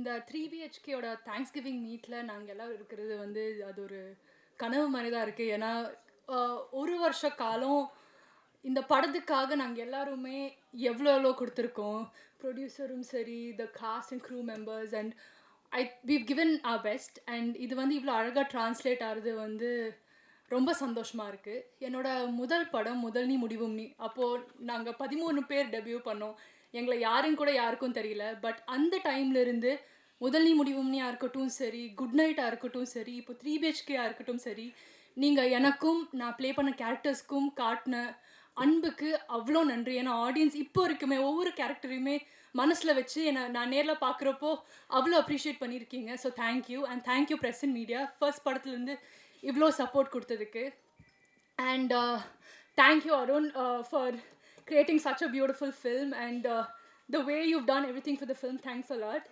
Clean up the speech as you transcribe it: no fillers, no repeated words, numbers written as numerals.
இந்த 3BHKயோட thanks giving மீட்டில் நாங்கள் எல்லாம் இருக்கிறது வந்து அது ஒரு கனவு மாதிரி தான் இருக்குது. ஏன்னா ஒரு வருஷ காலம் இந்த படத்துக்காக நாங்கள் எல்லாருமே எவ்வளோ எவ்வளோ கொடுத்துருக்கோம். ப்ரொடியூசரும் சரி, the cast and crew members and we've given our best. And இது வந்து இவ்வளோ அழகாக ட்ரான்ஸ்லேட் ஆகிறது வந்து ரொம்ப சந்தோஷமாக இருக்குது. என்னோட முதல் படம் முதல் நீ முடிவும் நீ. அப்போது நாங்கள் 13 பேர் டெபியூ பண்ணோம். எங்களை யாருன்னு கூட யாருக்கும் தெரியல. பட் அந்த டைம்லேருந்து முதல் நீ முடிவும் நீயாக இருக்கட்டும் சரி, குட் நைட்டாக இருக்கட்டும் சரி, இப்போ 3BHKயாக இருக்கட்டும் சரி, நீங்கள் எனக்கும் நான் ப்ளே பண்ண கேரக்டர்ஸ்க்கும் காட்டின அன்புக்கு அவ்வளோ நன்றி. ஏன்னா ஆடியன்ஸ் இப்போ வரைக்குமே ஒவ்வொரு கேரக்டரையுமே மனசில் வச்சு நான் நேரில் பார்க்குறப்போ அவ்வளோ அப்ரிஷியேட் பண்ணியிருக்கீங்க. So thank you and thank you press and media first படத்துலேருந்து இவ்வளோ சப்போர்ட் கொடுத்ததுக்கு. And thank you, Arun, for creating such a beautiful film, and the way you've done everything for the film. Thanks a lot.